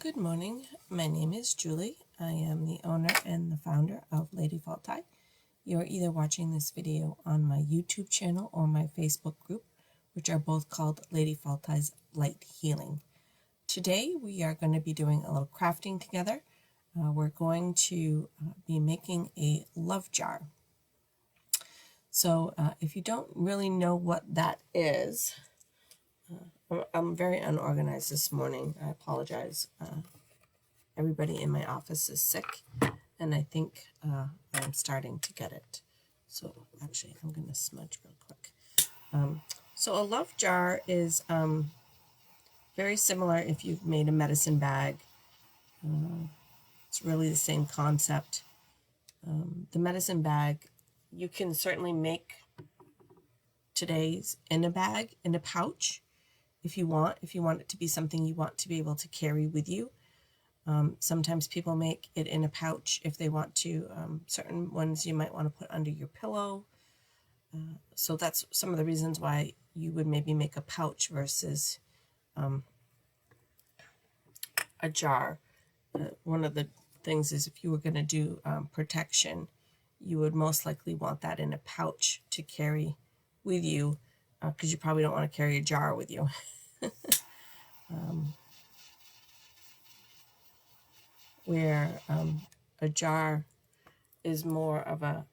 Good morning. My name is Julie. I am the owner and the founder of Lady Faulty. You're either watching this video on my YouTube channel or my Facebook group, which are both called Lady Faulty's Light Healing. Today we are going to be doing a little crafting together. We're going to be making a love jar. So if you don't really know what that is, I'm very unorganized this morning. I apologize. Everybody in my office is sick, and I think I'm starting to get it. So actually, I'm going to smudge real quick. So a love jar is very similar if you've made a medicine bag. It's really the same concept. The medicine bag, you can certainly make today's in a bag, in a pouch, if you want it to be something you want to be able to carry with you. Sometimes people make it in a pouch if they want to. Certain ones you might want to put under your pillow. So that's some of the reasons why you would maybe make a pouch versus a jar. One of the things is if you were going to do protection, you would most likely want that in a pouch to carry with you, because you probably don't want to carry a jar with you. Where a jar is more of a,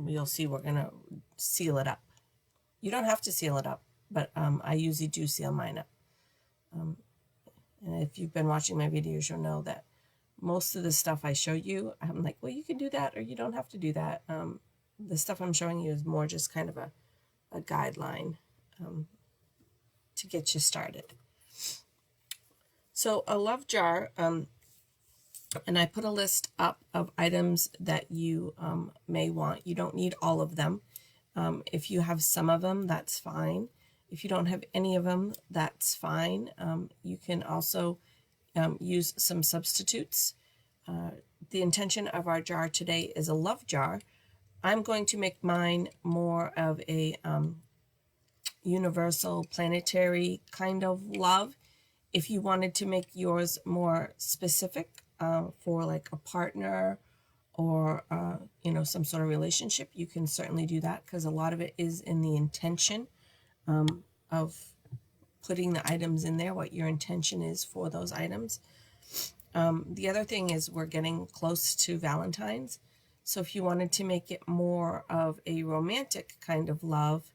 you'll see we're going to seal it up. You don't have to seal it up, but I usually do seal mine up. And if you've been watching my videos, you'll know that most of the stuff I show you, I'm like, well, you can do that or you don't have to do that. The stuff I'm showing you is more just kind of a guideline to get you started. So a love jar, and I put a list up of items that you may want. You don't need all of them. If you have some of them, that's fine. If you don't have any of them, that's fine. You can also use some substitutes. The intention of our jar today is a love jar. I'm going to make mine more of a universal planetary kind of love. If you wanted to make yours more specific for like a partner or some sort of relationship, you can certainly do that, because a lot of it is in the intention of putting the items in there, what your intention is for those items. The other thing is we're getting close to Valentine's. So if you wanted to make it more of a romantic kind of love,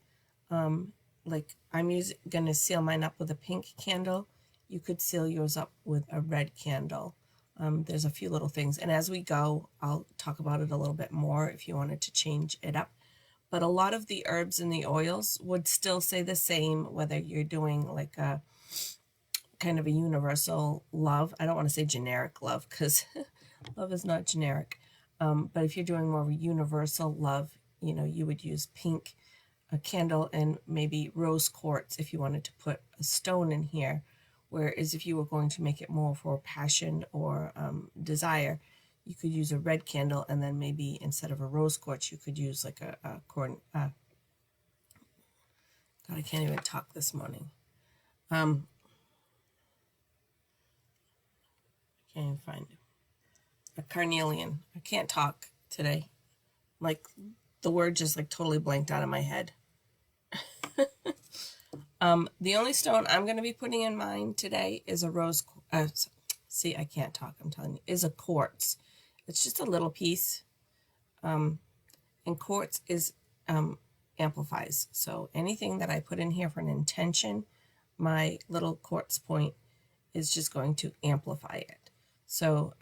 like I'm going to seal mine up with a pink candle, you could seal yours up with a red candle. There's a few little things. And as we go, I'll talk about it a little bit more if you wanted to change it up. But a lot of the herbs and the oils would still say the same, whether you're doing like a kind of a universal love. I don't want to say generic love, because love is not generic. But if you're doing more of a universal love, you would use pink, a candle, and maybe rose quartz if you wanted to put a stone in here. Whereas if you were going to make it more for passion or desire, you could use a red candle, and then maybe instead of a rose quartz, you could use like a corn. God, I can't even talk this morning. I can't even find it. A carnelian. I can't talk today. Like the word just like totally blanked out of my head. The only stone I'm going to be putting in mine today is a rose. See, I can't talk. I'm telling you, is a quartz. It's just a little piece. And quartz is amplifies. So anything that I put in here for an intention, my little quartz point is just going to amplify it. So,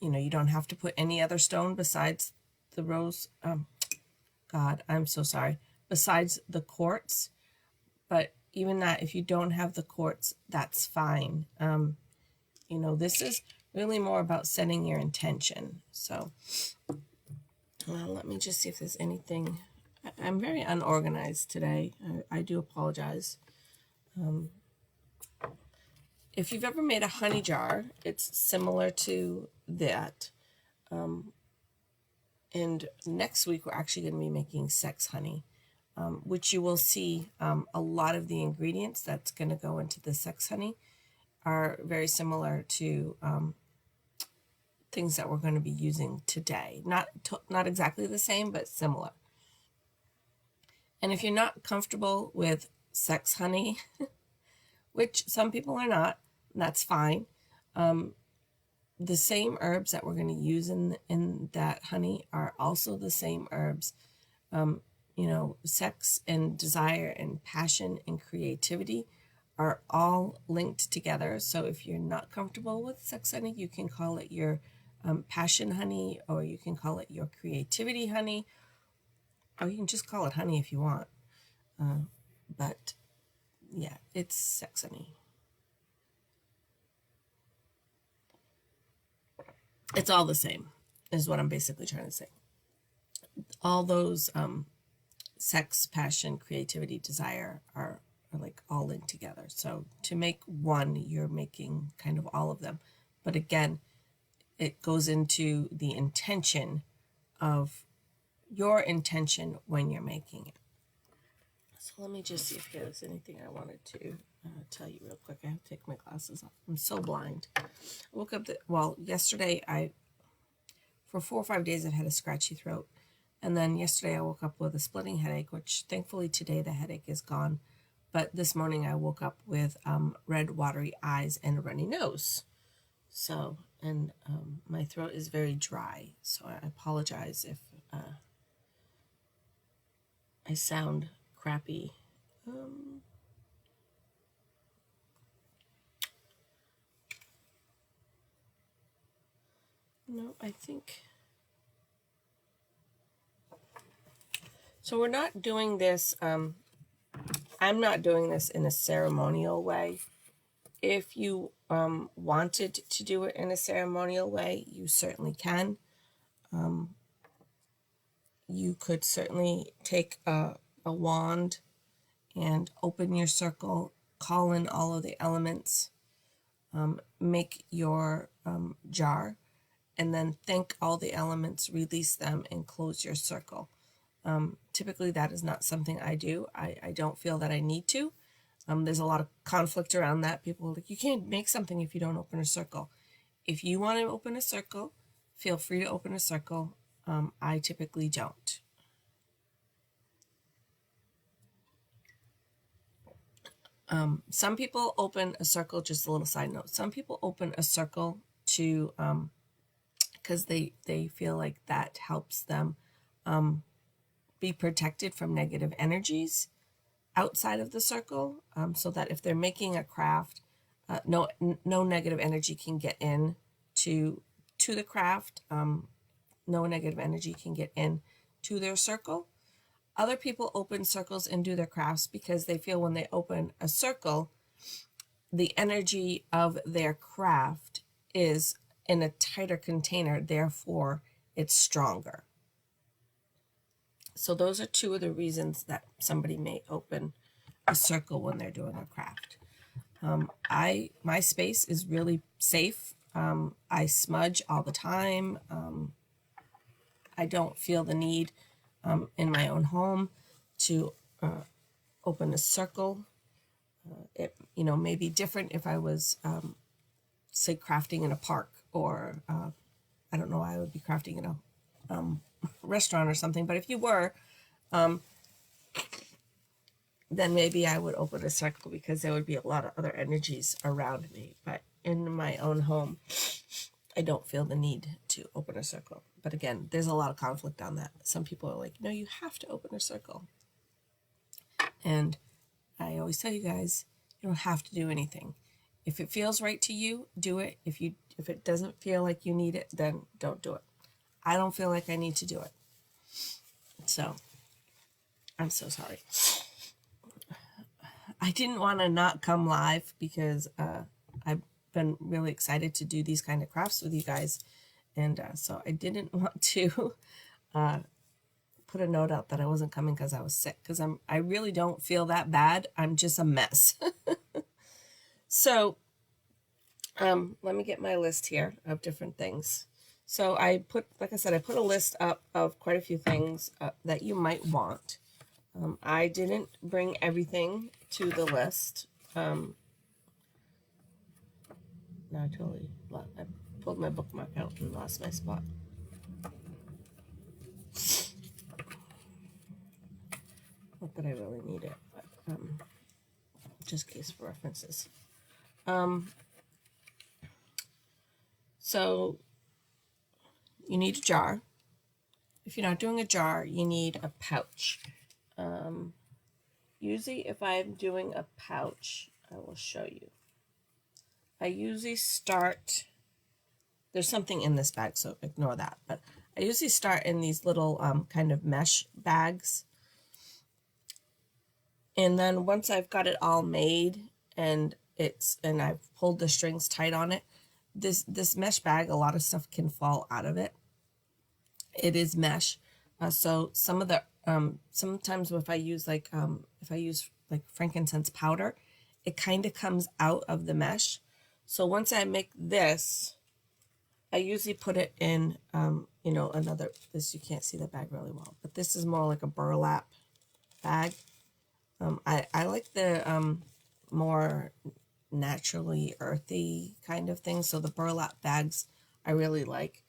you don't have to put any other stone besides the rose. God, I'm so sorry. Besides the quartz. But even that, if you don't have the quartz, that's fine. This is really more about setting your intention. So let me just see if there's anything. I'm very unorganized today. I do apologize. If you've ever made a honey jar, it's similar to that. And next week, we're actually going to be making sex honey. Which you will see a lot of the ingredients that's going to go into the sex honey are very similar to things that we're going to be using today. Not exactly the same, but similar. And if you're not comfortable with sex honey, which some people are not, that's fine. The same herbs that we're going to use in that honey are also the same herbs. Sex and desire and passion and creativity are all linked together. So if you're not comfortable with sex honey, you can call it your passion honey, or you can call it your creativity honey, or you can just call it honey if you want. But yeah, it's sex honey. It's all the same, is what I'm basically trying to say. All those sex, passion, creativity, desire are like all linked together. So to make one, you're making kind of all of them. But again, it goes into the intention of your intention when you're making it. So let me just see if there's anything I wanted to tell you real quick. I have to take my glasses off. I'm so blind. I woke up, yesterday for 4 or 5 days I've had a scratchy throat. And then yesterday I woke up with a splitting headache, which thankfully today the headache is gone. But this morning I woke up with red watery eyes and a runny nose. So, and my throat is very dry. So I apologize if I sound crappy. No, I think... So we're not doing this, I'm not doing this in a ceremonial way. If you wanted to do it in a ceremonial way, you certainly can. You could certainly take a wand and open your circle, call in all of the elements, make your jar, and then thank all the elements, release them, and close your circle. Typically, that is not something I do. I don't feel that I need to. There's a lot of conflict around that. People are like, you can't make something if you don't open a circle. If you want to open a circle, feel free to open a circle. I typically don't. Some people open a circle, just a little side note, some people open a circle to, because they feel like that helps them be protected from negative energies outside of the circle, so that if they're making a craft, no negative energy can get in to the craft. No negative energy can get in to their circle. Other people open circles and do their crafts because they feel when they open a circle, the energy of their craft is in a tighter container, therefore it's stronger. So those are two of the reasons that somebody may open a circle when they're doing a craft. My space is really safe. I smudge all the time. I don't feel the need in my own home to open a circle. It may be different if I was say crafting in a park, or I don't know why I would be crafting in a restaurant or something, but if you were, then maybe I would open a circle because there would be a lot of other energies around me. But in my own home, I don't feel the need to open a circle. But again, there's a lot of conflict on that. Some people are like, no, you have to open a circle. And I always tell you guys, you don't have to do anything. If it feels right to you, do it. If it doesn't feel like you need it, then don't do it. I don't feel like I need to do it. So, I'm so sorry. I didn't want to not come live because I've been really excited to do these kind of crafts with you guys. And so I didn't want to put a note out that I wasn't coming because I was sick. Because I really don't feel that bad. I'm just a mess. So, let me get my list here of different things. So like I said, I put a list up of quite a few things that you might want. I didn't bring everything to the list. Now I totally, I pulled my bookmark out and lost my spot. Not that I really need it, but just in case for references. So you need a jar. If you're not doing a jar, you need a pouch. Usually if I'm doing a pouch, I will show you. I usually start, there's something in this bag, so ignore that, but I usually start in these little kind of mesh bags. And then once I've got it all made and I've pulled the strings tight on it, this mesh bag, a lot of stuff can fall out of it. It is mesh. So some of the, sometimes if I use like frankincense powder, it kind of comes out of the mesh. So once I make this, I usually put it in, you know, you can't see the bag really well, but this is more like a burlap bag. I like the more naturally earthy kind of thing. So the burlap bags I really like.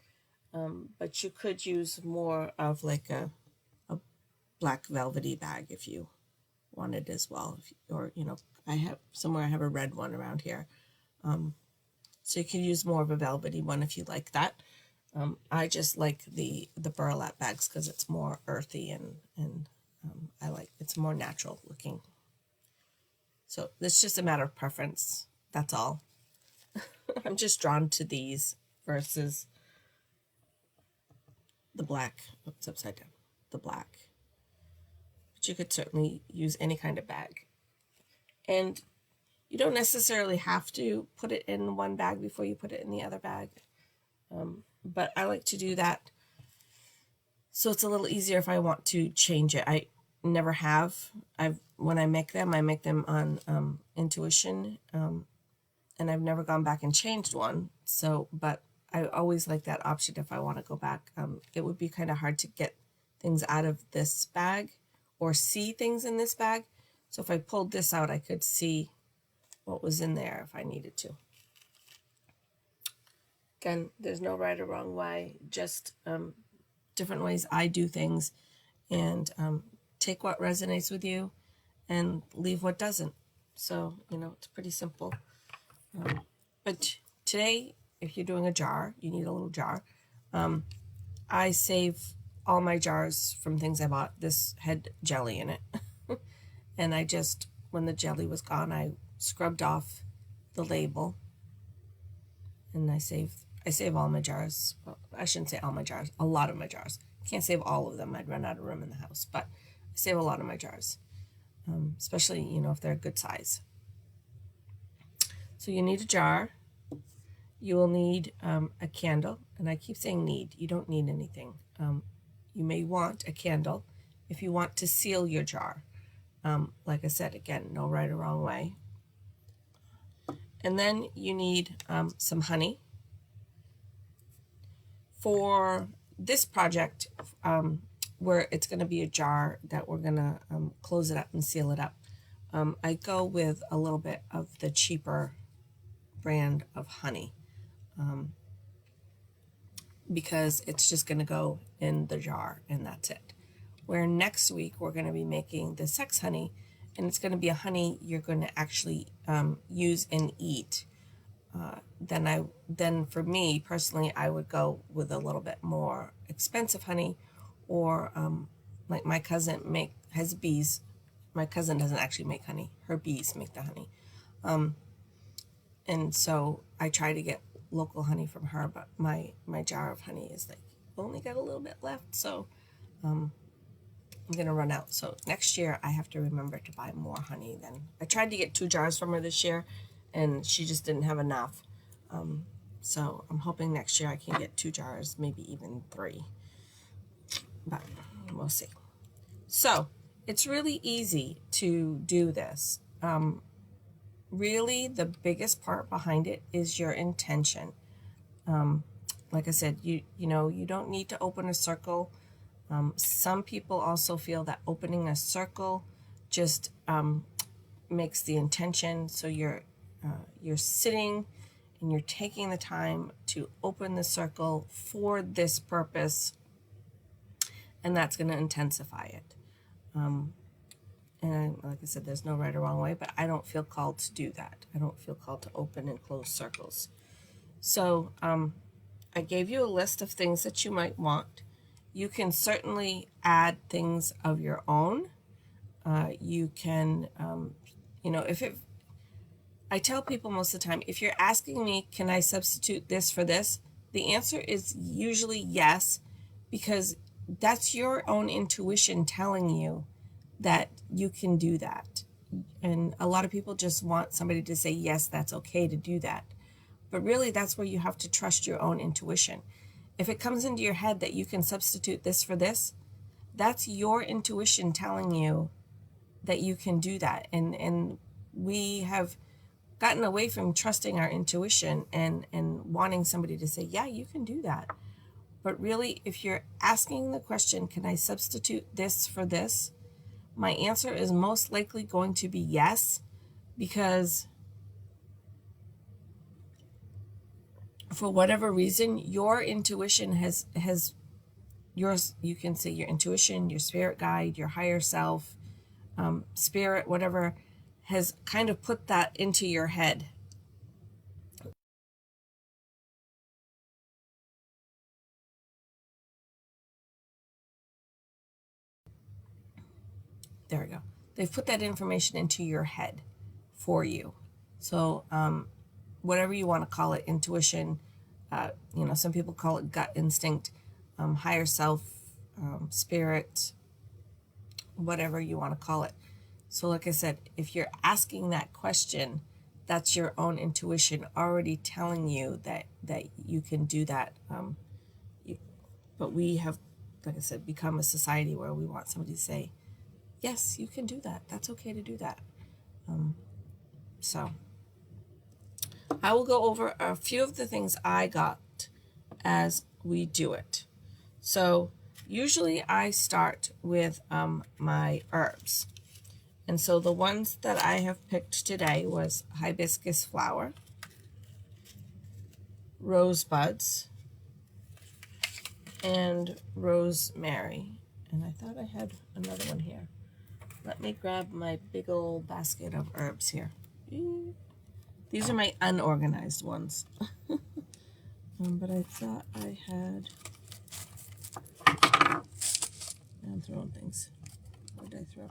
But you could use more of like a black velvety bag if you wanted as well. Or, you know, I have a red one around here. So you can use more of a velvety one if you like that. I just like the burlap bags because it's more earthy and I like it's more natural looking. So it's just a matter of preference. That's all. I'm just drawn to these versus the black. Oops, upside down. The black. But you could certainly use any kind of bag. And you don't necessarily have to put it in one bag before you put it in the other bag. But I like to do that so it's a little easier if I want to change it. I never have. When I make them on intuition, and I've never gone back and changed one. So, but I always like that option if I want to go back. It would be kind of hard to get things out of this bag or see things in this bag. So if I pulled this out, I could see what was in there if I needed to. Again, there's no right or wrong way, just different ways I do things, and take what resonates with you and leave what doesn't. So, you know, it's pretty simple. But today, if you're doing a jar, you need a little jar. I save all my jars from things I bought. This had jelly in it. And I just, when the jelly was gone, I scrubbed off the label. And I save all my jars. Well, I shouldn't say all my jars. A lot of my jars. Can't save all of them. I'd run out of room in the house. But I save a lot of my jars. Especially, you know, if they're a good size. So you need a jar. You will need a candle. And I keep saying need. You don't need anything. You may want a candle if you want to seal your jar. Like I said, again, no right or wrong way. And then you need some honey. For this project, where it's going to be a jar that we're going to close it up and seal it up, I go with a little bit of the cheaper brand of honey, because it's just going to go in the jar and that's it. Where next week we're going to be making the sex honey, and it's going to be a honey you're going to actually use and eat. Then for me personally, I would go with a little bit more expensive honey, or like my cousin has bees. My cousin doesn't actually make honey. Her bees make the honey. And so I try to get local honey from her, but my jar of honey is like, only got a little bit left, so I'm going to run out. So next year I have to remember to buy more honey then. I tried to get 2 jars from her this year, and she just didn't have enough. So I'm hoping next year I can get 2 jars, maybe even 3. But we'll see. So it's really easy to do this. Really, the biggest part behind it is your intention. Like I said, you know, you don't need to open a circle. Some people also feel that opening a circle just makes the intention. So you're sitting and you're taking the time to open the circle for this purpose, and that's going to intensify it. And like I said, there's no right or wrong way, but I don't feel called to do that. I don't feel called to open and close circles. So I gave you a list of things that you might want. You can certainly add things of your own. You can, I tell people most of the time, if you're asking me, can I substitute this for this? The answer is usually yes, because that's your own intuition telling you that you can do that. And a lot of people just want somebody to say, yes, that's okay to do that. But really, that's where you have to trust your own intuition. If it comes into your head that you can substitute this for this, that's your intuition telling you that you can do that. And we have gotten away from trusting our intuition and wanting somebody to say, yeah, you can do that. But really, if you're asking the question, can I substitute this for this? My answer is most likely going to be yes, because for whatever reason, your intuition has yours, you can say your intuition, your spirit guide, your higher self, spirit, whatever, has kind of put that into your head. There we go. They've put that information into your head for you. So whatever you want to call it, intuition, some people call it gut instinct, higher self, spirit, whatever you want to call it. So like I said, if you're asking that question, that's your own intuition already telling you that you can do that. But we have, like I said, become a society where we want somebody to say, yes, you can do that. That's okay to do that. So I will go over a few of the things I got as we do it. So usually I start with my herbs. And so the ones that I have picked today was hibiscus flower, rosebuds, and rosemary. And I thought I had another one here. Let me grab my big old basket of herbs here. These are my unorganized ones. But I thought I had... I'm throwing things. What did I throw?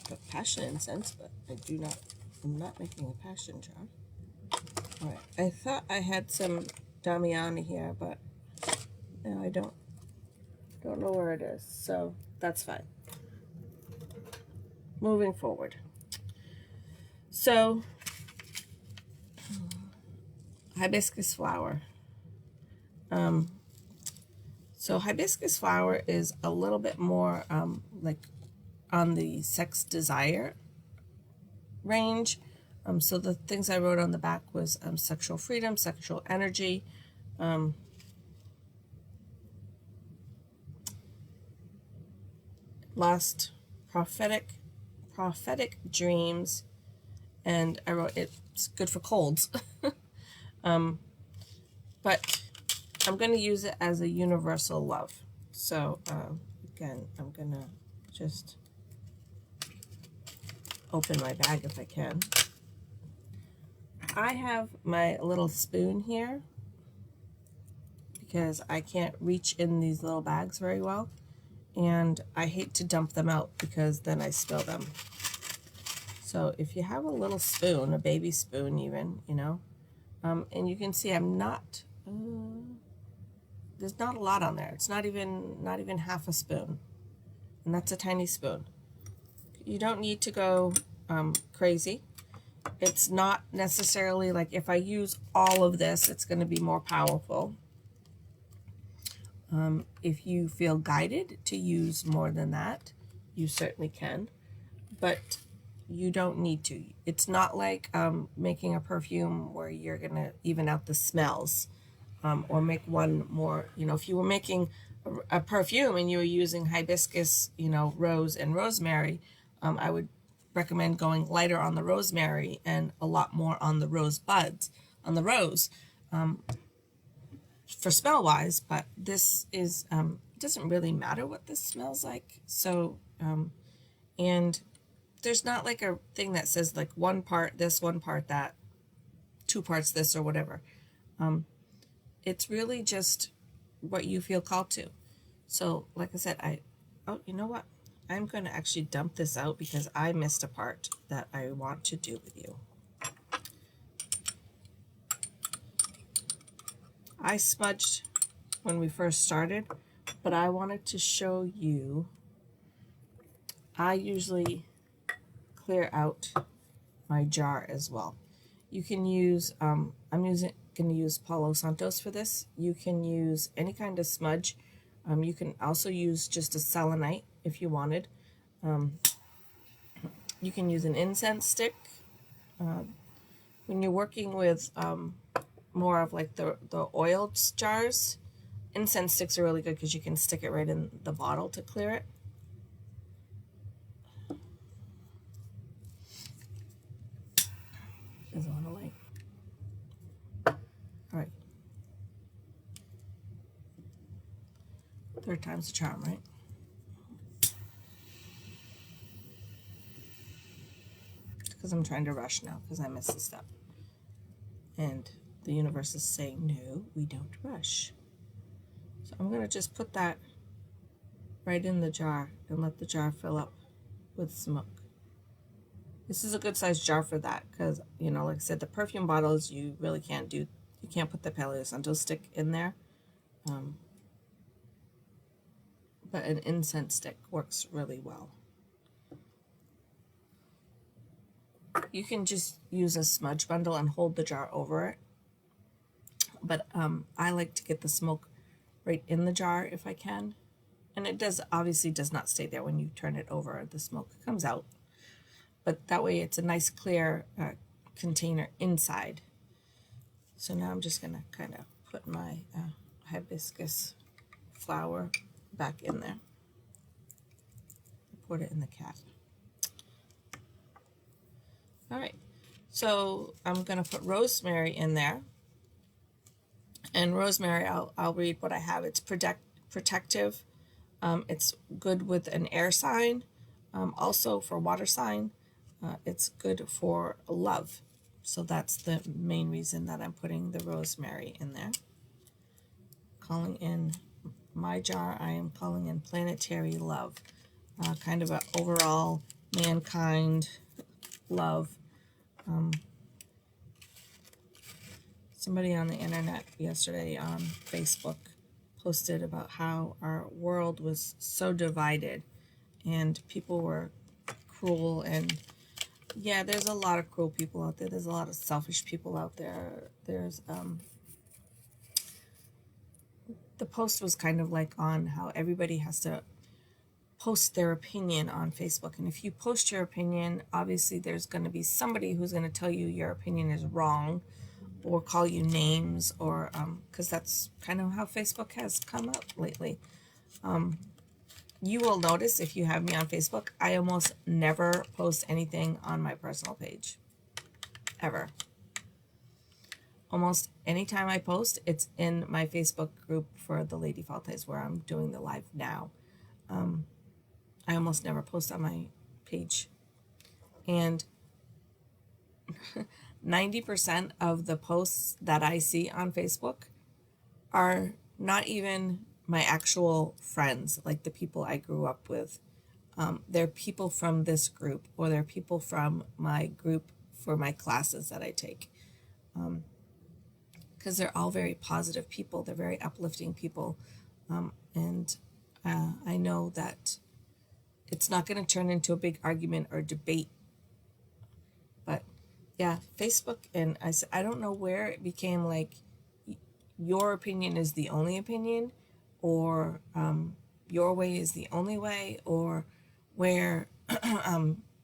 Got passion incense, but I'm not making a passion jar. All right, I thought I had some Damiani here, but no, I don't know where it is, so that's fine. Moving forward. So, hibiscus flower. So hibiscus flower is a little bit more like on the sex desire range. So the things I wrote on the back was sexual freedom, sexual energy, lost prophetic dreams, and I wrote it's good for colds. But I'm going to use it as a universal love. So again, I'm going to just open my bag if I can. I have my little spoon here because I can't reach in these little bags very well, and I hate to dump them out because then I spill them. So if you have a little spoon, a baby spoon even, and you can see I'm not, there's not a lot on there. It's not even half a spoon, and that's a tiny spoon. You don't need to go crazy. It's not necessarily like if I use all of this, it's going to be more powerful. If you feel guided to use more than that, you certainly can, but you don't need to. It's not like making a perfume where you're going to even out the smells or make one more, if you were making a perfume and you're using hibiscus, rose and rosemary, I would recommend going lighter on the rosemary and a lot more on the rose buds, on the rose, for smell wise. But this is, it doesn't really matter what this smells like. So, and there's not like a thing that says like one part this, one part that, 2 parts this, or whatever. It's really just what you feel called to. So like I said, oh, you know what? I'm going to actually dump this out because I missed a part that I want to do with you. I smudged when we first started, but I wanted to show you, I usually clear out my jar as well. You can use, I'm going to use Palo Santos for this. You can use any kind of smudge. You can also use just a selenite if you wanted. You can use an incense stick. When you're working with more of like the oiled jars, incense sticks are really good because you can stick it right in the bottle to clear it. Doesn't want to light. All right. 3rd time's the charm, right? Because I'm trying to rush now because I missed a step. And the universe is saying, no, we don't rush. So I'm going to just put that right in the jar and let the jar fill up with smoke. This is a good sized jar for that because, like I said, the perfume bottles, you really can't do, you can't put the Palo Santos stick in there. But an incense stick works really well. You can just use a smudge bundle and hold the jar over it. But I like to get the smoke right in the jar if I can. And it obviously does not stay there when you turn it over. The smoke comes out. But that way it's a nice clear container inside. So now I'm just going to kind of put my hibiscus flower back in there. Put it in the cap. All right, so I'm going to put rosemary in there. And rosemary, I'll read what I have. It's protective. It's good with an air sign. Also for water sign, it's good for love. So that's the main reason that I'm putting the rosemary in there. Calling in my jar, I am calling in planetary love. Kind of an overall mankind love. Somebody on the internet yesterday on Facebook posted about how our world was so divided and people were cruel. And yeah, there's a lot of cruel people out there. There's a lot of selfish people out there. There's the post was kind of like on how everybody has to post their opinion on Facebook. And if you post your opinion, obviously there's going to be somebody who's going to tell you your opinion is wrong or call you names, or because that's kind of how Facebook has come up lately. You will notice if you have me on Facebook, I almost never post anything on my personal page. Ever. Almost anytime I post, it's in my Facebook group for the Lady Faltes where I'm doing the live now. I almost never post on my page. And 90% of the posts that I see on Facebook are not even my actual friends, like the people I grew up with. They're people from this group, or they're people from my group for my classes that I take. Because they're all very positive people. They're very uplifting people. And I know that it's not going to turn into a big argument or debate. But yeah, Facebook, and I don't know where it became like your opinion is the only opinion, or your way is the only way, or where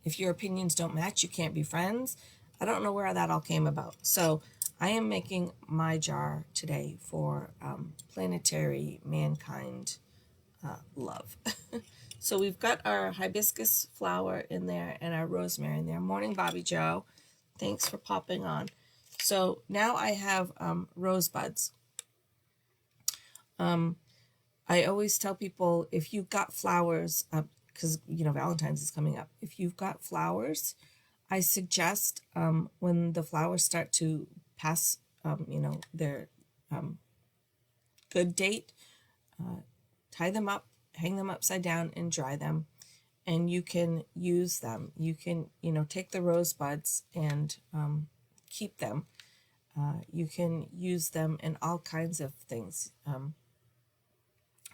if your opinions don't match, you can't be friends. I don't know where that all came about. So I am making my jar today for planetary mankind love. So we've got our hibiscus flower in there and our rosemary in there. Morning, Bobby Joe. Thanks for popping on. So now I have rosebuds. I always tell people, if you've got flowers, because Valentine's is coming up. If you've got flowers, I suggest when the flowers start to pass, their good date, tie them up, hang them upside down, and dry them. And you can use them. You can, take the rosebuds and keep them. You can use them in all kinds of things.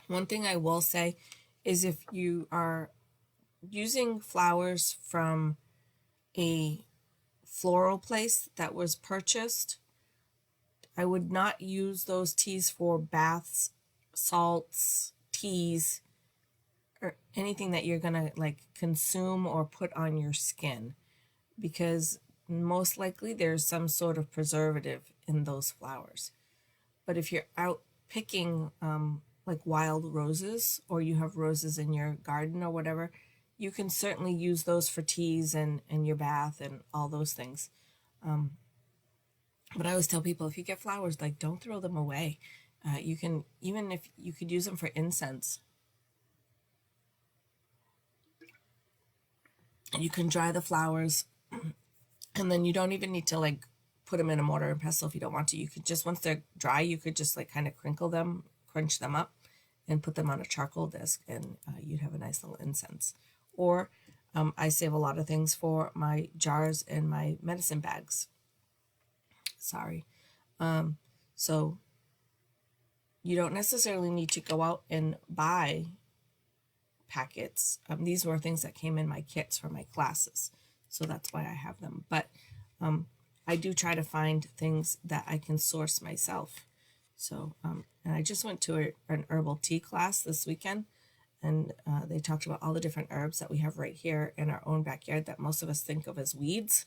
One thing I will say is, if you are using flowers from a floral place that was purchased, I would not use those teas for baths, salts, teas, or anything that you're gonna consume or put on your skin, because most likely there's some sort of preservative in those flowers. But if you're out picking wild roses, or you have roses in your garden or whatever, you can certainly use those for teas and your bath and all those things. But I always tell people, if you get flowers, don't throw them away. You can, even if you could use them for incense. You can dry the flowers, and then you don't even need to put them in a mortar and pestle if you don't want to. You could just, once they're dry, you could just kind of crinkle them, crunch them up, and put them on a charcoal disc, and you'd have a nice little incense. Or I save a lot of things for my jars and my medicine bags. Sorry. So you don't necessarily need to go out and buy packets. These were things that came in my kits for my classes, so that's why I have them. But I do try to find things that I can source myself. So, and I just went to an herbal tea class this weekend, and they talked about all the different herbs that we have right here in our own backyard that most of us think of as weeds.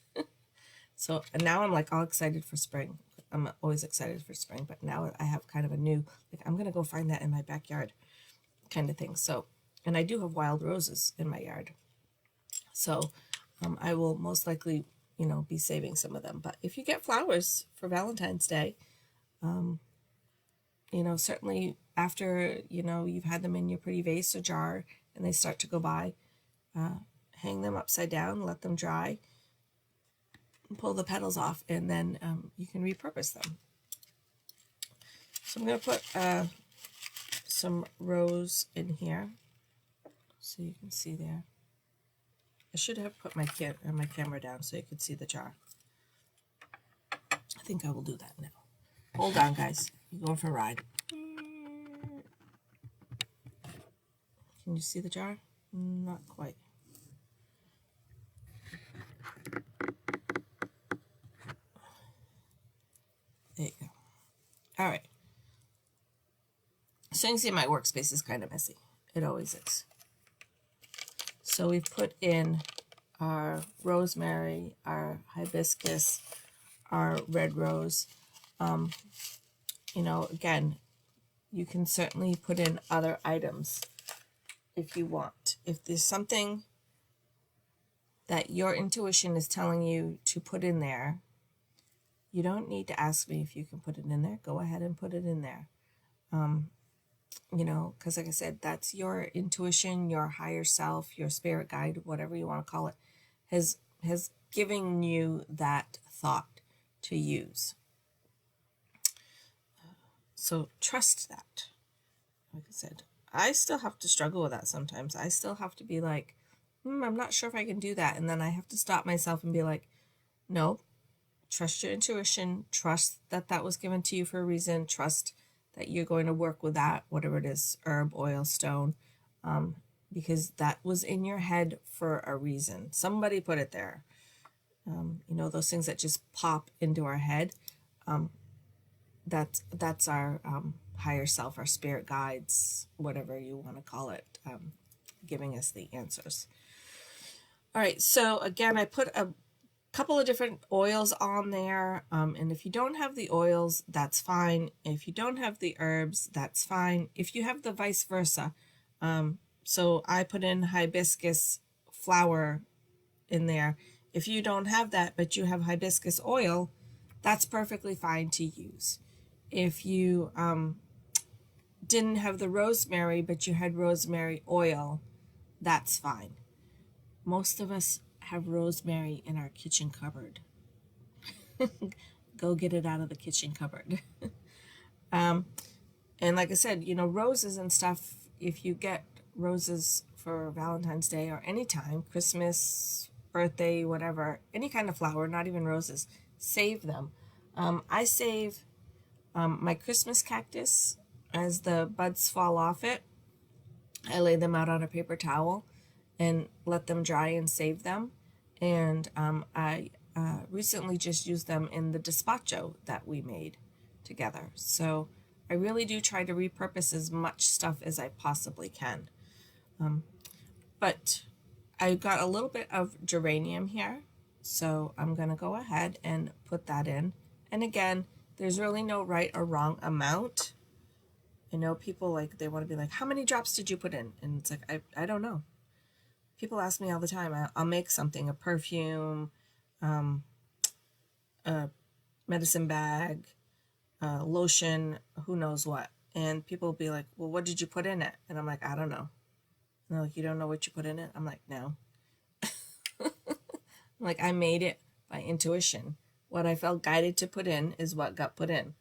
So, and now I'm all excited for spring. I'm always excited for spring, but now I have kind of a new, I'm going to go find that in my backyard kind of thing. So, and I do have wild roses in my yard. So I will most likely, be saving some of them. But if you get flowers for Valentine's Day, certainly after, you've had them in your pretty vase or jar and they start to go by, hang them upside down, let them dry, and pull the petals off, and then you can repurpose them. So I'm going to put some rose in here so you can see there. I should have put my camera down so you could see the jar. I think I will do that now. Hold on, guys. You're going for a ride. Can you see the jar? Not quite. There you go. All right. So you can see my workspace is kind of messy. It always is. So we've put in our rosemary, our hibiscus, our red rose. Again, you can certainly put in other items if you want. If there's something that your intuition is telling you to put in there, you don't need to ask me if you can put it in there. Go ahead and put it in there. Because like I said, that's your intuition, your higher self, your spirit guide, whatever you want to call it, has given you that thought to use. So trust that. Like I said, I still have to struggle with that sometimes. I still have to be like, I'm not sure if I can do that. And then I have to stop myself and be like, no, trust your intuition. Trust that that was given to you for a reason. Trust that you're going to work with that, whatever it is, herb, oil, stone, because that was in your head for a reason. Somebody put it there. Those things that just pop into our head, that's our higher self, our spirit guides, whatever you want to call it, giving us the answers. All right, so again, I put a couple of different oils on there, and if you don't have the oils, that's fine. If you don't have the herbs, that's fine. If you have the vice versa, So I put in hibiscus flower in there. If you don't have that, but you have hibiscus oil, that's perfectly fine to use. If you didn't have the rosemary, but you had rosemary oil, that's fine. Most of us have rosemary in our kitchen cupboard. Go get it out of the kitchen cupboard. And like I said, you know, roses and stuff, if you get roses for Valentine's Day or any time, Christmas, birthday, whatever, any kind of flower, not even roses, save them. I save my Christmas cactus as the buds fall off it. I lay them out on a paper towel and let them dry and save them. And I recently just used them in the gazpacho that we made together. So I really do try to repurpose as much stuff as I possibly can. But I got a little bit of geranium here, so I'm going to go ahead and put that in. And again, there's really no right or wrong amount. I know people like, they want to be like, how many drops did you put in? And it's like, I don't know. People ask me all the time. I'll make something, a perfume, a medicine bag, lotion, who knows what. And people will be like, well, what did you put in it? And I'm like, I don't know. And they're like, you don't know what you put in it? I'm like, no. Like, I made it by intuition. What I felt guided to put in is what got put in.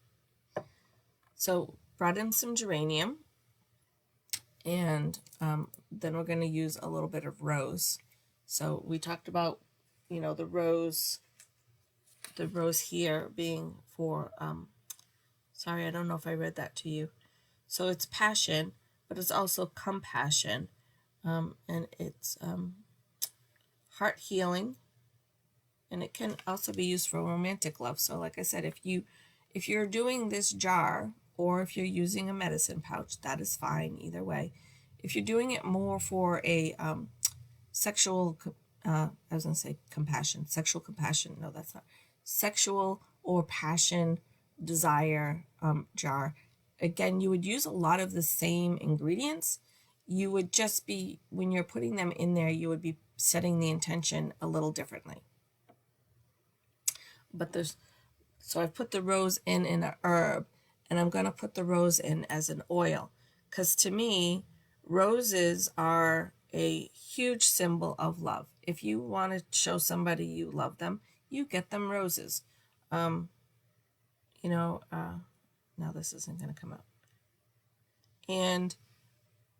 So brought in some geranium, and then we're going to use a little bit of rose. So we talked about, you know, the rose here being for, sorry, I don't know if I read that to you. So it's passion, but it's also compassion, and it's heart healing, and it can also be used for romantic love. So like I said, if you're doing this jar, or if you're using a medicine pouch, that is fine either way. If you're doing it more for a sexual, I was going to say compassion, sexual compassion, no, that's not, sexual or passion, desire jar, again, you would use a lot of the same ingredients. You would just be, when you're putting them in there, you would be setting the intention a little differently. But so I've put the rose in a herb, and I'm going to put the rose in as an oil, because to me, roses are a huge symbol of love. If you want to show somebody you love them, you get them roses. You know, now this isn't going to come out. And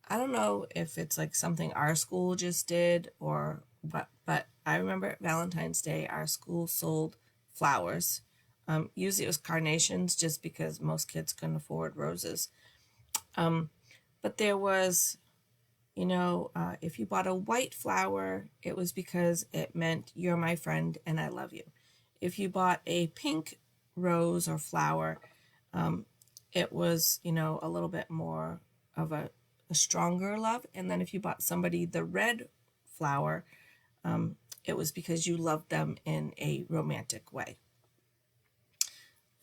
I don't know if it's like something our school just did or what, but I remember at Valentine's Day, our school sold flowers. Usually it was carnations, just because most kids couldn't afford roses. But there was, you know, if you bought a white flower, it was because it meant you're my friend and I love you. If you bought a pink rose or flower, it was, you know, a little bit more of a stronger love. And then if you bought somebody the red flower, it was because you loved them in a romantic way.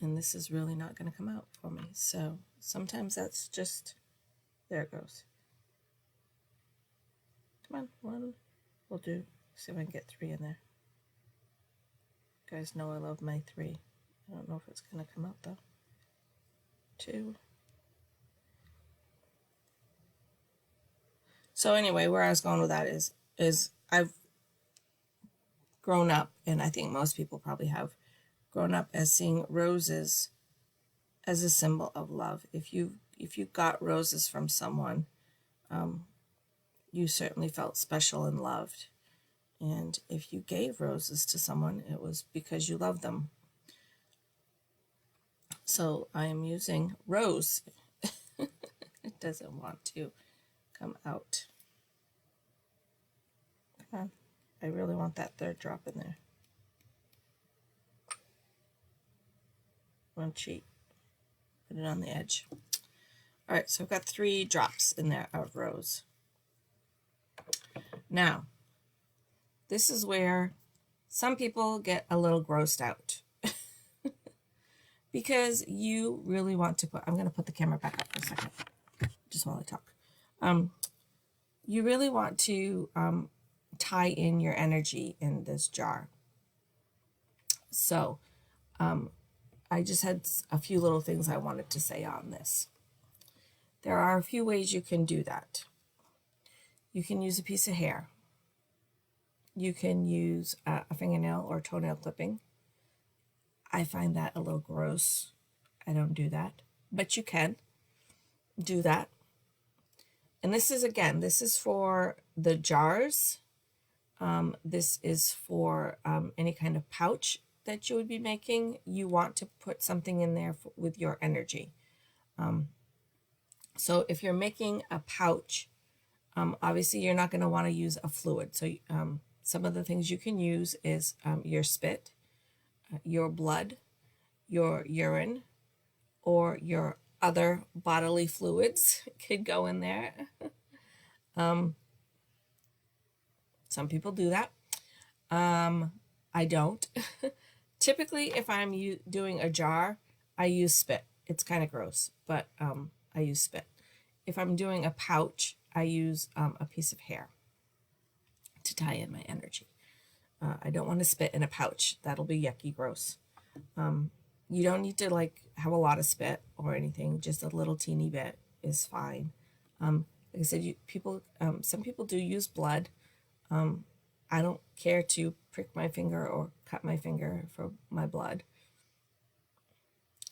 And this is really not going to come out for me. So sometimes that's just, there it goes. Come on, one. We'll do, see if I can get 3 in there. You guys know I love my 3. I don't know if it's going to come out though. 2. So anyway, where I was going with that is I've grown up, and I think most people probably have grown up as seeing roses as a symbol of love. If you got roses from someone, you certainly felt special and loved. And if you gave roses to someone, it was because you loved them. So I am using rose. It doesn't want to come out. Come on. I really want that 3rd drop in there. One cheat. Put it on the edge. All right, so I've got 3 drops in there of rose. Now, this is where some people get a little grossed out. Because you really want to put, I'm going to put the camera back up for a second, just while I talk. you really want to tie in your energy in this jar. So I just had a few little things I wanted to say on this. There are a few ways you can do that. You can use a piece of hair. You can use a fingernail or toenail clipping. I find that a little gross. I don't do that, but you can do that. And this is, again, this is for the jars. This is for any kind of pouch that you would be making. You want to put something in there with your energy. So if you're making a pouch, obviously you're not going to want to use a fluid. So some of the things you can use is your spit, your blood, your urine, or your other bodily fluids could go in there. Some people do that. I don't. Typically, if I'm doing a jar, I use spit. It's kind of gross, but I use spit. If I'm doing a pouch, I use a piece of hair to tie in my energy. I don't want to spit in a pouch. That'll be yucky, gross. You don't need to like have a lot of spit or anything. Just a little teeny bit is fine. Like I said, some people do use blood. I don't care to prick my finger or cut my finger for my blood.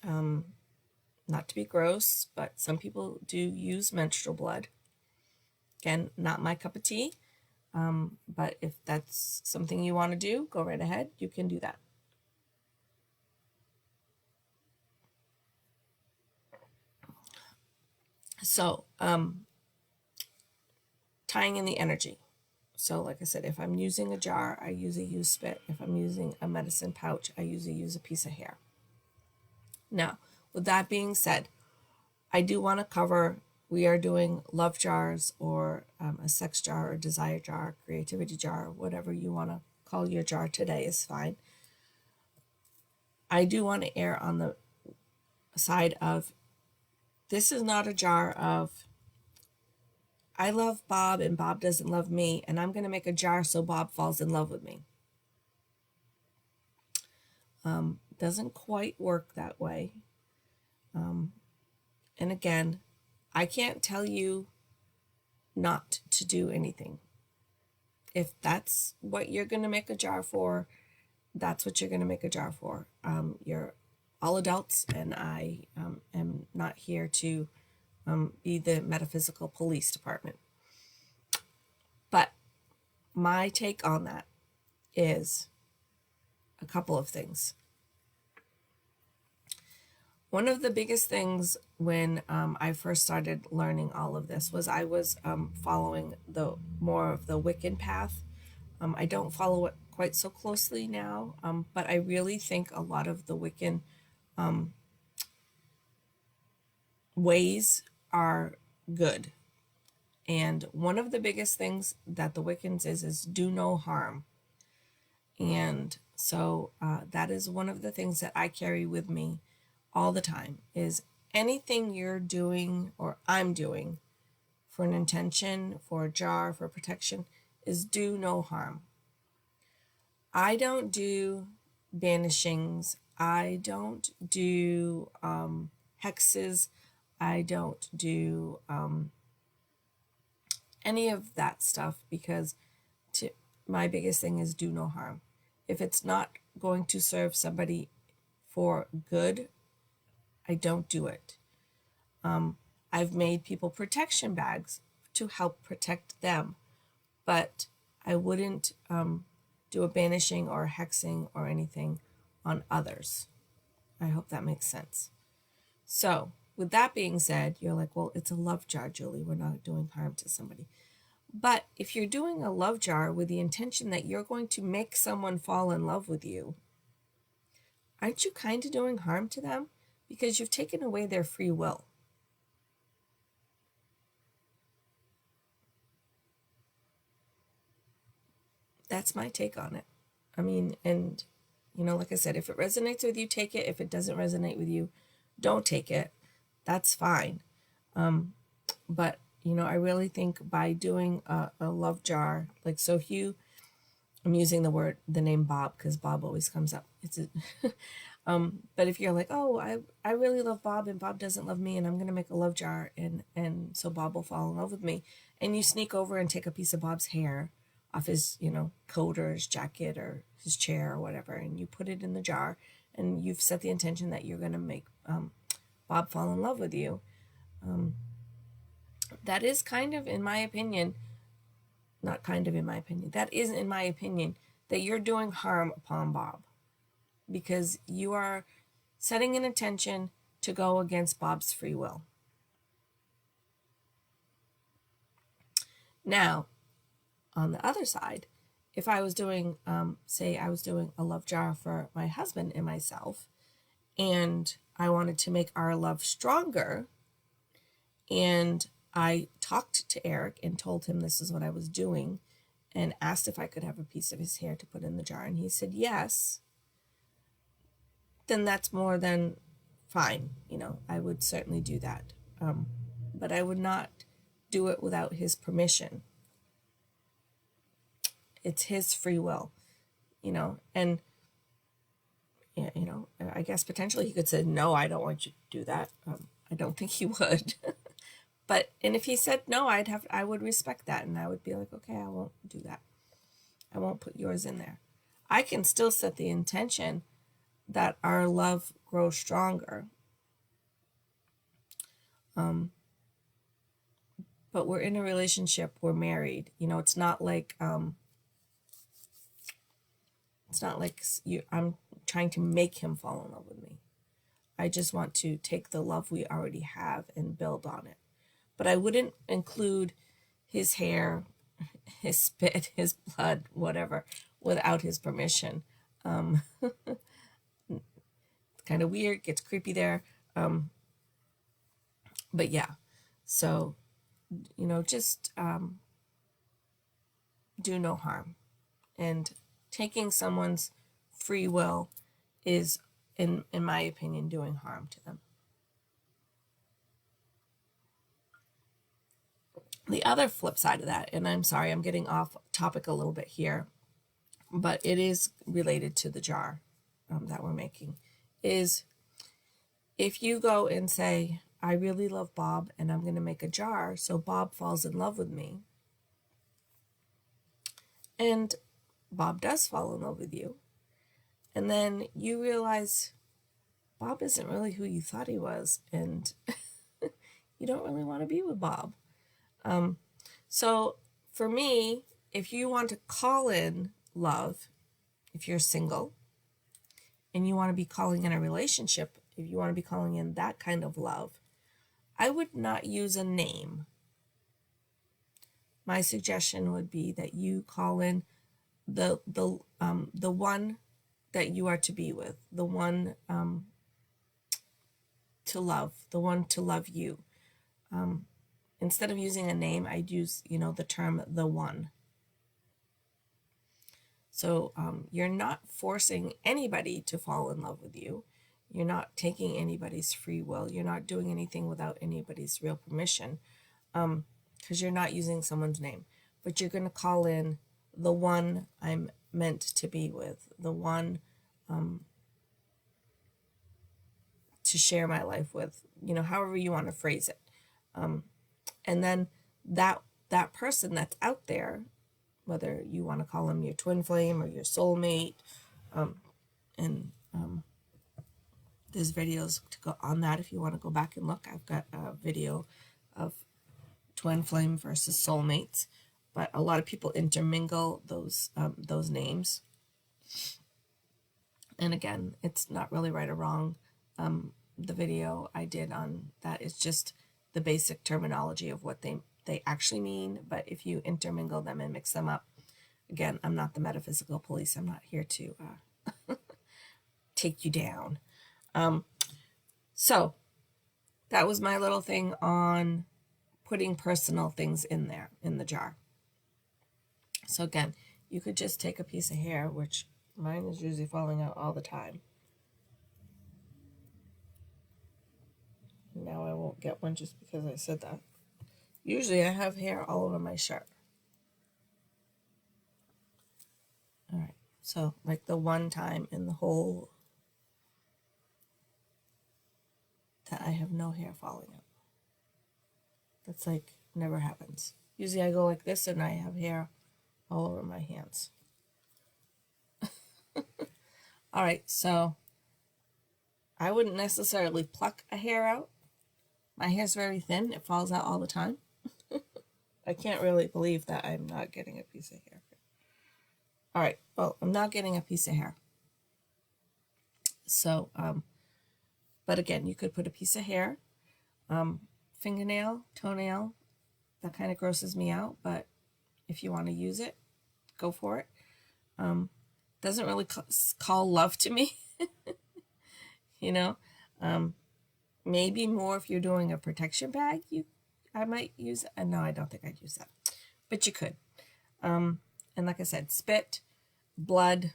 Not to be gross, but some people do use menstrual blood. Again, not my cup of tea. But if that's something you want to do, go right ahead. You can do that. So, tying in the energy. So like I said, if I'm using a jar, I usually use spit. If I'm using a medicine pouch, I usually use a piece of hair. Now, with that being said, I do want to cover, we are doing love jars or a sex jar or desire jar, creativity jar, whatever you want to call your jar today is fine. I do want to err on the side of, this is not a jar of, I love Bob and Bob doesn't love me, and I'm going to make a jar so Bob falls in love with me. Doesn't quite work that way. And again, I can't tell you not to do anything. If that's what you're going to make a jar for, that's what you're going to make a jar for. You're all adults, and I am not here to be the metaphysical police department. But my take on that is a couple of things. One of the biggest things when I first started learning all of this was I was following the more of the Wiccan path. I don't follow it quite so closely now, but I really think a lot of the Wiccan ways are good. And one of the biggest things that the Wiccans is do no harm. And so that is one of the things that I carry with me all the time, is anything you're doing or I'm doing for an intention, for a jar, for protection, is do no harm. I don't do banishings. I don't do hexes. I don't do any of that stuff, because my biggest thing is do no harm. If it's not going to serve somebody for good, I don't do it. I've made people protection bags to help protect them, but I wouldn't do a banishing or a hexing or anything on others. I hope that makes sense. So, with that being said, you're like, well, it's a love jar, Julie. We're not doing harm to somebody. But if you're doing a love jar with the intention that you're going to make someone fall in love with you, aren't you kind of doing harm to them? Because you've taken away their free will. That's my take on it. I mean, and, like I said, if it resonates with you, take it. If it doesn't resonate with you, don't take it. That's fine. But, I really think by doing a love jar, like, so if you, I'm using the name Bob because Bob always comes up. But if you're like, oh, I really love Bob and Bob doesn't love me, and I'm going to make a love jar, and so Bob will fall in love with me, and you sneak over and take a piece of Bob's hair off his, coat or his jacket or his chair or whatever, and you put it in the jar, and you've set the intention that you're going to make Bob fall in love with you. That is kind of, in my opinion, not kind of in my opinion, that is, in my opinion, that you're doing harm upon Bob, because you are setting an intention to go against Bob's free will. Now, on the other side, if I was doing, say I was doing a love jar for my husband and myself, and I wanted to make our love stronger, and I talked to Eric and told him this is what I was doing, and asked if I could have a piece of his hair to put in the jar, and he said yes, then that's more than fine. I would certainly do that. But I would not do it without his permission. It's his free will, and, I guess potentially he could say, no, I don't want you to do that. I don't think he would. And if he said no, I would respect that, and I would be like, okay, I won't do that. I won't put yours in there. I can still set the intention that our love grows stronger. But we're in a relationship, we're married. It's not like I'm trying to make him fall in love with me. I just want to take the love we already have and build on it. But I wouldn't include his hair, his spit, his blood, whatever, without his permission. It's kind of weird, gets creepy there. But yeah, so, just do no harm. And taking someone's free will is, in my opinion, doing harm to them. The other flip side of that, and I'm sorry, I'm getting off topic a little bit here, but it is related to the jar that we're making, is if you go and say, I really love Bob and I'm going to make a jar so Bob falls in love with me, and Bob does fall in love with you, and then you realize Bob isn't really who you thought he was, and you don't really want to be with Bob. So for me, if you want to call in love, if you're single and you want to be calling in a relationship, if you want to be calling in that kind of love, I would not use a name. My suggestion would be that you call in the one that you are to be with, the one to love, the one to love you. Instead of using a name, I'd use, the term the one. So you're not forcing anybody to fall in love with you. You're not taking anybody's free will. You're not doing anything without anybody's real permission, because you're not using someone's name. But you're going to call in the one I'm meant to be with, the one to share my life with, however you want to phrase it. And then that person that's out there, whether you want to call him your twin flame or your soulmate, and there's videos to go on that if you want to go back and look. I've got a video of twin flame versus soulmates, but a lot of people intermingle those names. And again, it's not really right or wrong. The video I did on that is just the basic terminology of what they actually mean. But if you intermingle them and mix them up, again, I'm not the metaphysical police. I'm not here to take you down. So that was my little thing on putting personal things in there, in the jar. So again, you could just take a piece of hair, which mine is usually falling out all the time. Now I won't get one just because I said that. Usually I have hair all over my shirt. All right, so like the one time in the whole that I have no hair falling out. That's like never happens. Usually I go like this and I have hair all over my hands. All right, so I wouldn't necessarily pluck a hair out. My hair's very thin. It falls out all the time. I can't really believe that I'm not getting a piece of hair. All right, well, I'm not getting a piece of hair. So, but again, you could put a piece of hair, fingernail, toenail. That kind of grosses me out, but if you want to use it, go for it. Doesn't really call love to me, you know. Maybe more if you're doing a protection bag, I might use it. No, I don't think I'd use that, but you could. And like I said, spit, blood,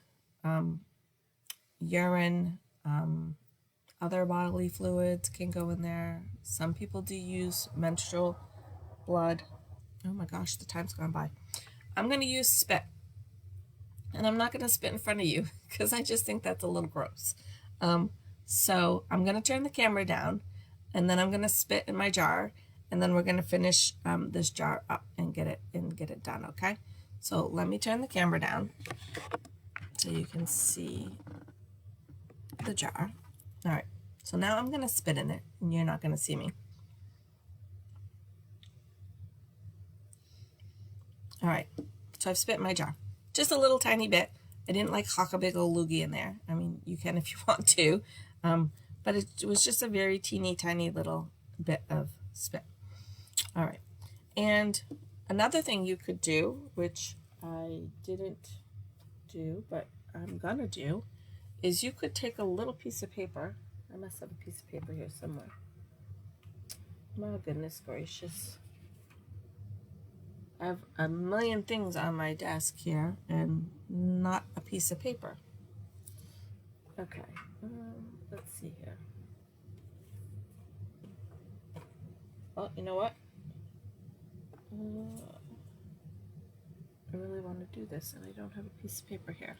urine, other bodily fluids can go in there. Some people do use menstrual blood. Oh my gosh, the time's gone by. I'm going to use spit. And I'm not going to spit in front of you because I just think that's a little gross. So I'm going to turn the camera down, and then I'm going to spit in my jar, and then we're going to finish this jar up and get it done, okay? So let me turn the camera down so you can see the jar. All right, so now I'm going to spit in it, and you're not going to see me. All right, so I've spit in my jar. Just a little tiny bit. I didn't like hock a big old loogie in there. I mean, you can if you want to, but it was just a very teeny tiny little bit of spit. All right, and another thing you could do, which I didn't do, but I'm gonna do, is you could take a little piece of paper. I must have a piece of paper here somewhere. My goodness gracious. I have a million things on my desk here and not a piece of paper. Okay, let's see here. Oh, you know what? I really want to do this and I don't have a piece of paper here.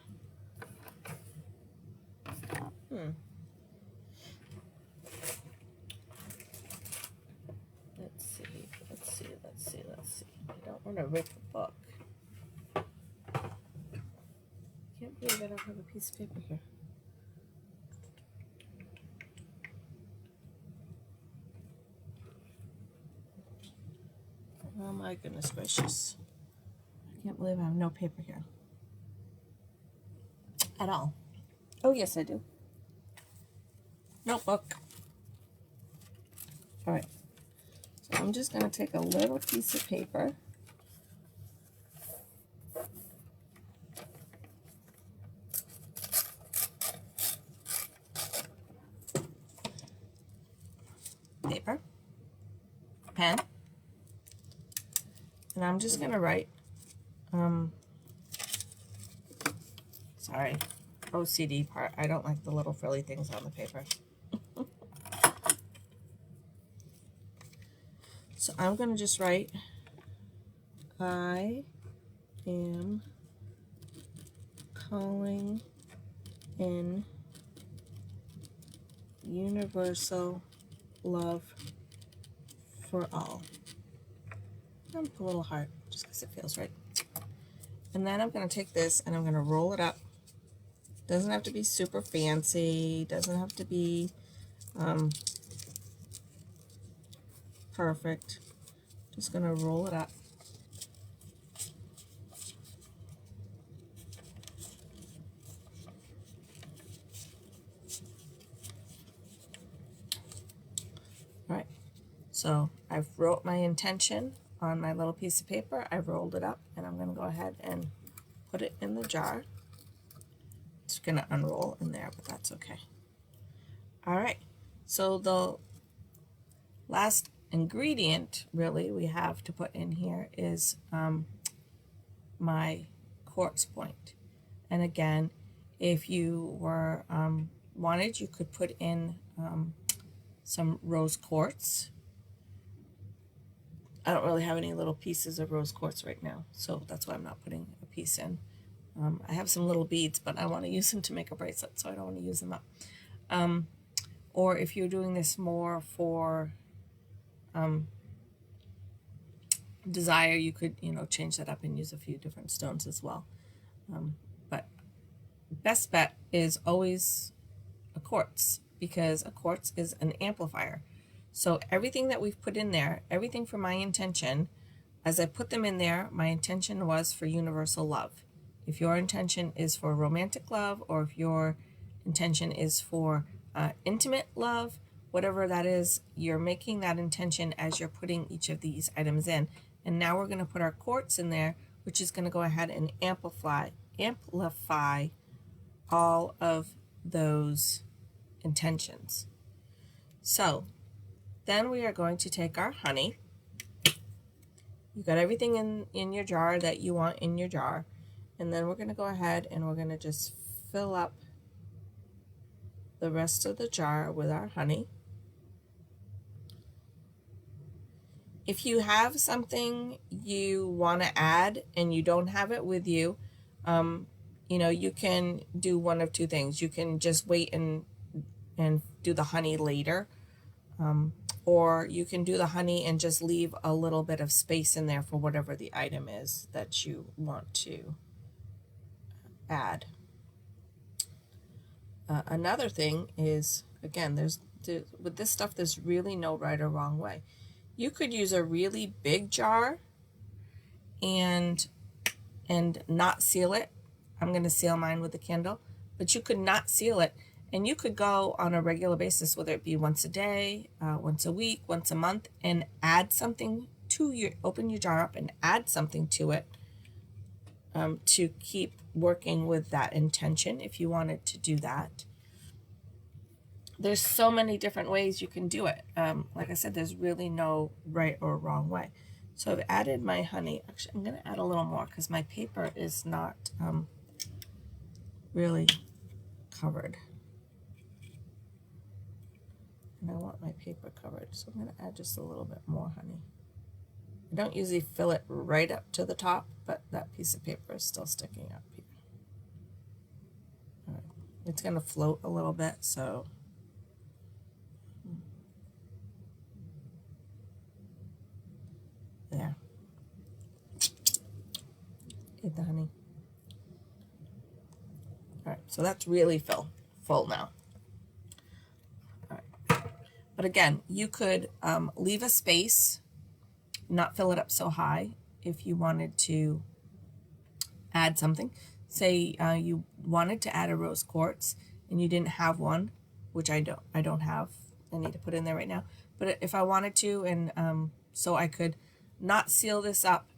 Let's see. I don't want to rip a book. Can't believe I don't have a piece of paper here. Oh my goodness gracious. I can't believe I have no paper here. At all. Oh yes, I do. Notebook. All right. So I'm just going to take a little piece of paper. Paper. Pen. And I'm just going to write, sorry, OCD part. I don't like the little frilly things on the paper. So I'm going to just write, I am calling in universal love for all. I'm a little heart, just because it feels right. And then I'm going to take this and I'm going to roll it up. Doesn't have to be super fancy. Doesn't have to be perfect. Just going to roll it up. All right. So I've wrote my intention on my little piece of paper. I've rolled it up, and I'm going to go ahead and put it in the jar. It's going to unroll in there, but that's okay. All right. So the last ingredient, really, we have to put in here is my quartz point. And again, if you were wanted, you could put in some rose quartz. I don't really have any little pieces of rose quartz right now, so that's why I'm not putting a piece in. I have some little beads, but I want to use them to make a bracelet, so I don't want to use them up. Or if you're doing this more for desire, you could, change that up and use a few different stones as well. But best bet is always a quartz, because a quartz is an amplifier. So everything that we've put in there, everything for my intention, as I put them in there, my intention was for universal love. If your intention is for romantic love, or if your intention is for intimate love, whatever that is, you're making that intention as you're putting each of these items in. And now we're going to put our quartz in there, which is going to go ahead and amplify all of those intentions. So then we are going to take our honey. You got everything in your jar that you want in your jar. And then we're going to go ahead and we're going to just fill up the rest of the jar with our honey. If you have something you want to add and you don't have it with you, you can do one of two things. You can just wait and do the honey later, or you can do the honey and just leave a little bit of space in there for whatever the item is that you want to add. Another thing is, again, with this stuff, there's really no right or wrong way. You could use a really big jar and not seal it. I'm going to seal mine with a candle, but you could not seal it, and you could go on a regular basis, whether it be once a day, once a week, once a month, and add something open your jar up and add something to it, to keep working with that intention if you wanted to do that. There's so many different ways you can do it. Like I said, there's really no right or wrong way. So I've added my honey. Actually, I'm going to add a little more because my paper is not really covered. And I want my paper covered, so I'm going to add just a little bit more honey. I don't usually fill it right up to the top, but that piece of paper is still sticking up here. All right. It's going to float a little bit, so there. Eat the honey. All right, so that's really full now. All right. But again, you could leave a space, not fill it up so high if you wanted to add something. Say you wanted to add a rose quartz and you didn't have one, which I don't have. I need to put in there right now. But if I wanted to, and so I could not seal this up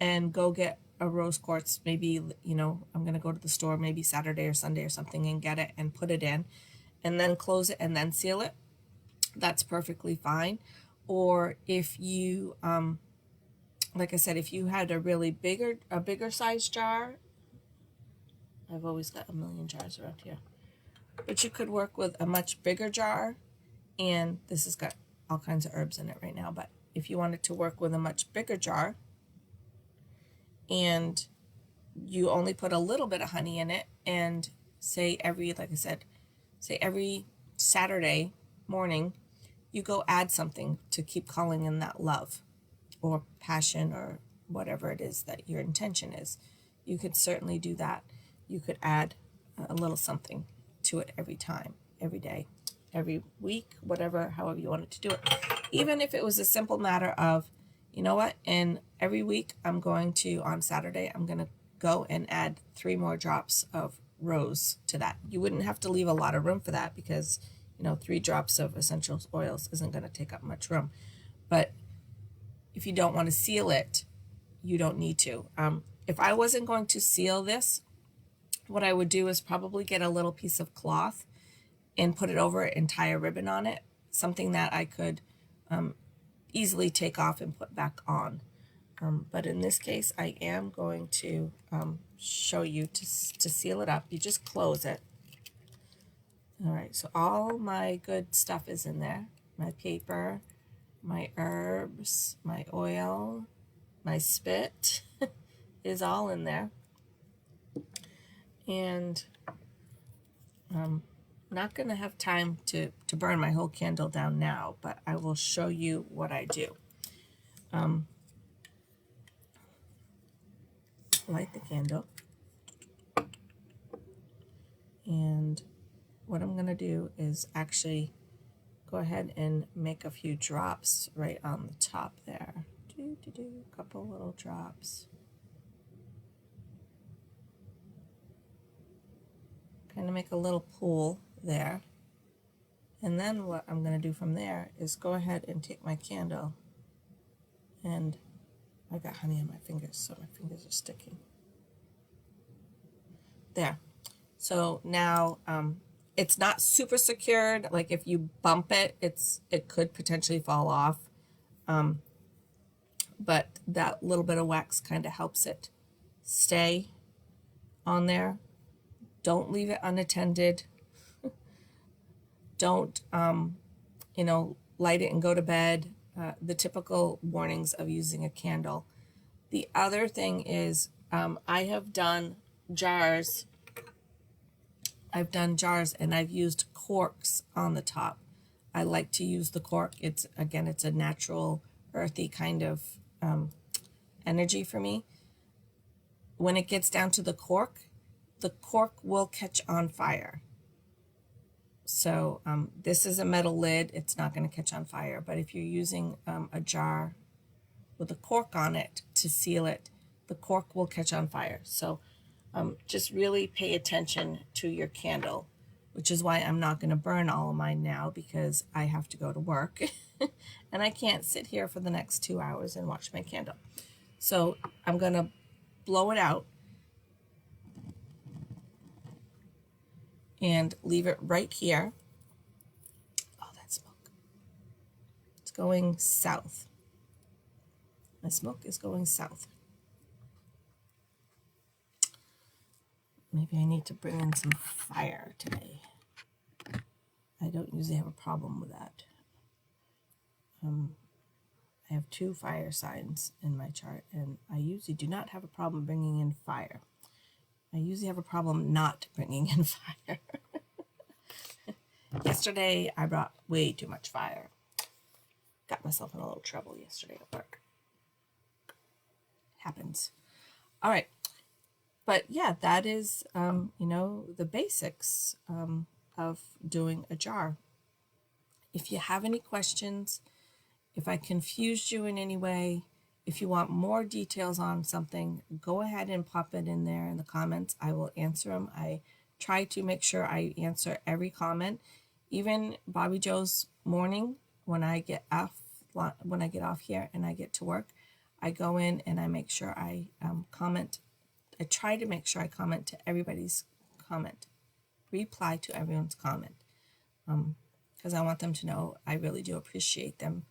and go get a rose quartz, maybe, I'm going to go to the store maybe Saturday or Sunday or something and get it and put it in and then close it and then seal it. That's perfectly fine. Or if you, like I said, if you had a bigger size jar, I've always got a million jars around here, but you could work with a much bigger jar, and this has got all kinds of herbs in it right now, but if you wanted to work with a much bigger jar and you only put a little bit of honey in it, and say every Saturday morning you go add something to keep calling in that love or passion or whatever it is that your intention is, you could certainly do that. You could add a little something to it every time, every day, every week, however you wanted to do it. Even if it was a simple matter of, you know what, and every week on Saturday, I'm going to go and add 3 more drops of rose to that. You wouldn't have to leave a lot of room for that because, 3 drops of essential oils isn't going to take up much room. But if you don't want to seal it, you don't need to. If I wasn't going to seal this, what I would do is probably get a little piece of cloth and put it over it and tie a ribbon on it, something that I could easily take off and put back on. But in this case, I am going to show you to seal it up. You just close it. All right, so all my good stuff is in there. My paper my herbs, my oil, my spit is all in there. And I'm not going to have time to burn my whole candle down now, but I will show you what I do. Light the candle. And what I'm going to do is actually go ahead and make a few drops right on the top there. A couple little drops. Kind of make a little pool there. And then what I'm going to do from there is go ahead and take my candle, and I got honey on my fingers, so my fingers are sticking. There. So now it's not super secured. Like if you bump it, it could potentially fall off. But that little bit of wax kind of helps it stay on there. Don't leave it unattended. Don't, light it and go to bed. The typical warnings of using a candle. The other thing is I have done jars. I've done jars and I've used corks on the top. I like to use the cork. It's a natural, earthy kind of energy for me. When it gets down to the cork will catch on fire. So this is a metal lid. It's not going to catch on fire. But if you're using a jar with a cork on it to seal it, the cork will catch on fire. So just really pay attention to your candle, which is why I'm not going to burn all of mine now, because I have to go to work and I can't sit here for the next 2 hours and watch my candle. So I'm going to blow it out and leave it right here. Oh, that smoke. It's going south. My smoke is going south. Maybe I need to bring in some fire today. I don't usually have a problem with that. I have 2 fire signs in my chart, and I usually do not have a problem bringing in fire. I usually have a problem not bringing in fire. Yesterday, I brought way too much fire. Got myself in a little trouble yesterday at work. Happens. All right. But yeah, that is, the basics of doing a jar. If you have any questions, if I confused you in any way, if you want more details on something, go ahead and pop it in there in the comments. I will answer them. I try to make sure I answer every comment. Even Bobby Joe's morning, when I get off here and I get to work, I go in and I make sure I comment. I try to make sure I comment to everybody's comment, reply to everyone's comment, because I want them to know I really do appreciate them,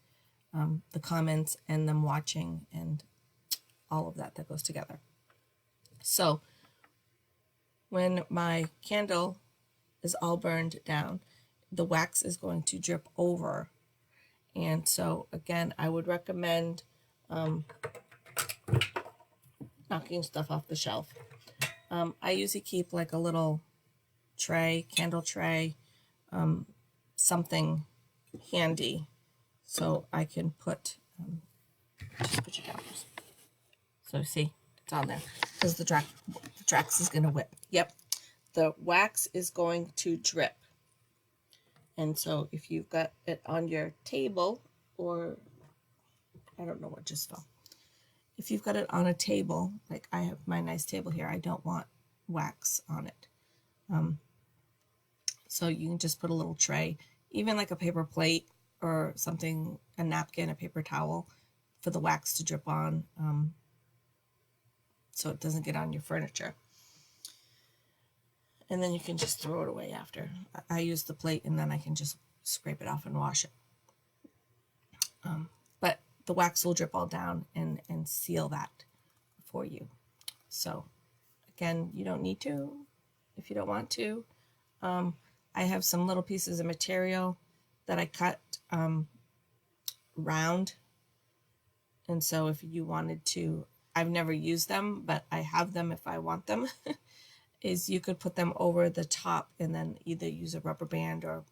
the comments and them watching and all of that goes together. So when my candle is all burned down, the wax is going to drip over. And so again, I would recommend knocking stuff off the shelf. I usually keep like a little tray, candle tray, something handy so I can put, just put you down. So see, it's on there because the Drax is going to whip. Yep, the wax is going to drip. And so if you've got it on your table, or I don't know what just fell. If you've got it on a table, like I have my nice table here, I don't want wax on it. So you can just put a little tray, even like a paper plate or something, a napkin, a paper towel, for the wax to drip on, so it doesn't get on your furniture. And then you can just throw it away after. I use the plate and then I can just scrape it off and wash it. But the wax will drip all down and seal that for you. So again, you don't need to if you don't want to. I have some little pieces of material that I cut round. And so if you wanted to, I've never used them, but I have them if I want them, is you could put them over the top and then either use a rubber band or,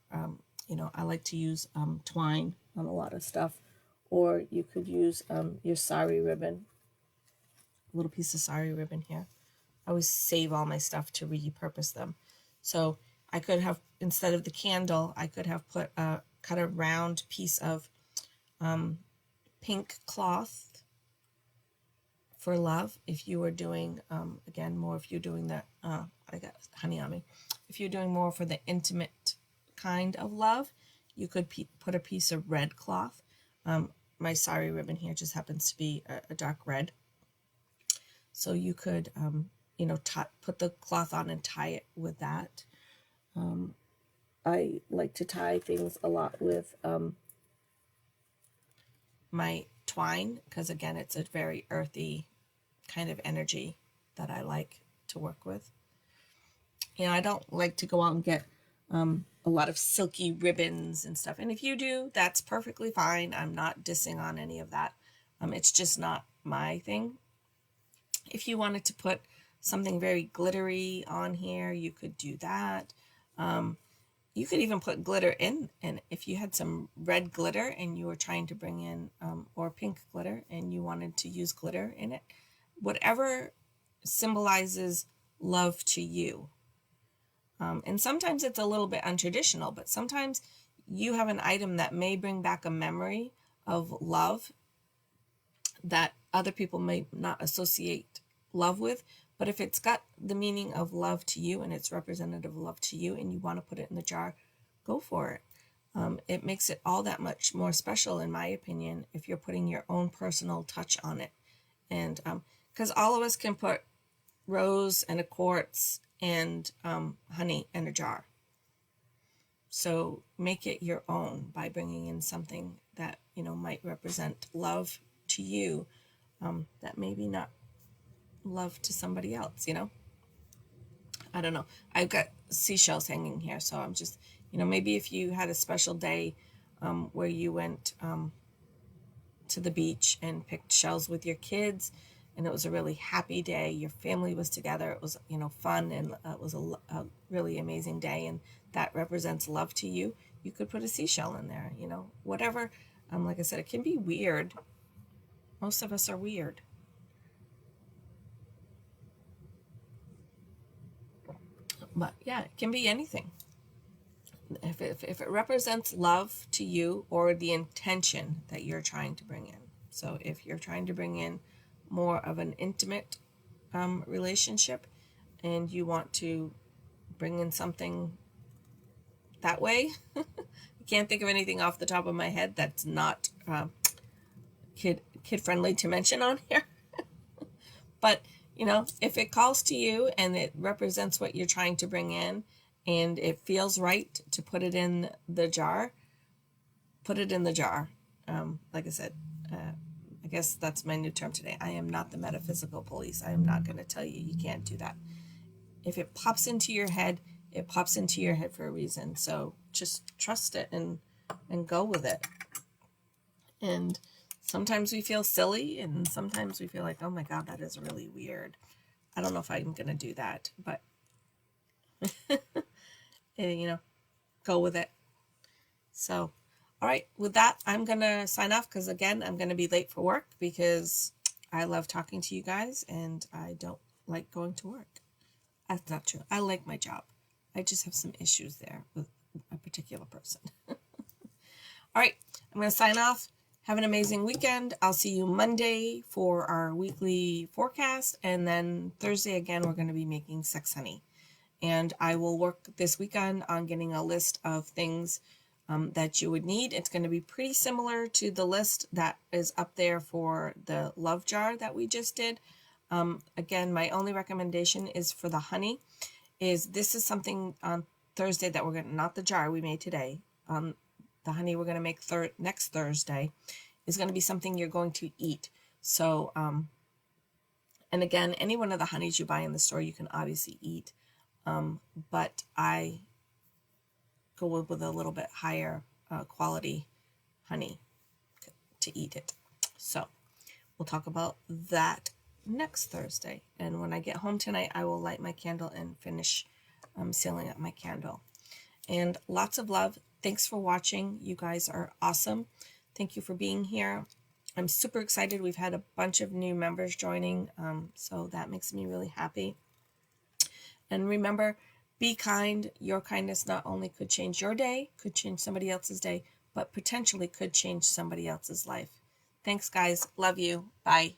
I like to use twine on a lot of stuff, or you could use your sari ribbon, a little piece of sari ribbon here. I always save all my stuff to repurpose them. So I could have, instead of the candle, I could have cut a round piece of pink cloth for love. If you were doing, again, more, if you're doing that, I got honey on me. If you're doing more for the intimate kind of love, you could put a piece of red cloth. My sari ribbon here just happens to be a dark red. So you could, put the cloth on and tie it with that. I like to tie things a lot with my twine, because again, it's a very earthy kind of energy that I like to work with. I don't like to go out and get a lot of silky ribbons and stuff. And if you do, that's perfectly fine. I'm not dissing on any of that. It's just not my thing. If you wanted to put something very glittery on here, you could do that. You could even put glitter in, and if you had some red glitter and you were trying to bring in, or pink glitter, and you wanted to use glitter in it, whatever symbolizes love to you. And sometimes it's a little bit untraditional, but sometimes you have an item that may bring back a memory of love that other people may not associate love with. But if it's got the meaning of love to you and it's representative of love to you and you want to put it in the jar, go for it. It makes it all that much more special, in my opinion, if you're putting your own personal touch on it. And because all of us can put rose and a quartz and honey in a jar. So make it your own by bringing in something that, might represent love to you, that maybe not love to somebody else, I don't know. I've got seashells hanging here, so I'm just, maybe if you had a special day where you went to the beach and picked shells with your kids, and it was a really happy day, your family was together, it was, fun, and it was a really amazing day, and that represents love to you, you could put a seashell in there, whatever. Like I said, it can be weird. Most of us are weird. But yeah, it can be anything. If it represents love to you or the intention that you're trying to bring in. So if you're trying to bring in more of an intimate relationship and you want to bring in something that way, I can't think of anything off the top of my head that's not kid friendly to mention on here. But if it calls to you and it represents what you're trying to bring in and it feels right to put it in the jar, put it in the jar. Like I said, I guess that's my new term today. I am not the metaphysical police. I am not going to tell you you can't do that. If it pops into your head, it pops into your head for a reason. So just trust it and go with it. And sometimes we feel silly and sometimes we feel like, oh my God, that is really weird. I don't know if I'm going to do that, but, go with it. So, all right, with that, I'm going to sign off because, again, I'm going to be late for work because I love talking to you guys and I don't like going to work. That's not true. I like my job. I just have some issues there with a particular person. All right, I'm going to sign off. Have an amazing weekend. I'll see you Monday for our weekly forecast. And then Thursday, again, we're going to be making sex honey. And I will work this weekend on getting a list of things that you would need. It's going to be pretty similar to the list that is up there for the love jar that we just did. Again, my only recommendation is for the honey. This is something on Thursday that we're going to, not the jar we made today. The honey we're going to make next Thursday is going to be something you're going to eat. So, and again, any one of the honeys you buy in the store, you can obviously eat. But I go with a little bit higher quality honey. to eat it. So we'll talk about that next Thursday. And when I get home tonight, I will light my candle and finish sealing up my candle. And lots of love. Thanks for watching. You guys are awesome. Thank you for being here. I'm super excited. We've had a bunch of new members joining, so that makes me really happy. And remember, be kind. Your kindness not only could change your day, could change somebody else's day, but potentially could change somebody else's life. Thanks, guys. Love you. Bye.